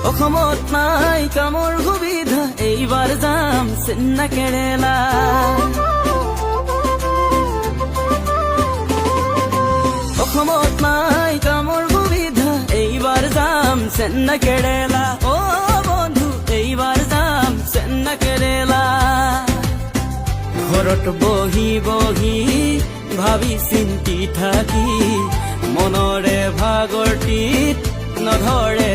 অসমত নাই কামৰ সুবিধা এইবাৰ যাম চেন্নাই কেৰেলা অসমত নাই কামৰ সুবিধা এইবাৰ যাম চেন্নাই কেৰেলা অ বন্ধু এইবাৰ যাম চেন্নাই কেৰেলা ঘৰত বহি বহি ভাবি চিন্তি থাকি মনৰে ভাগৰটিত নধৰে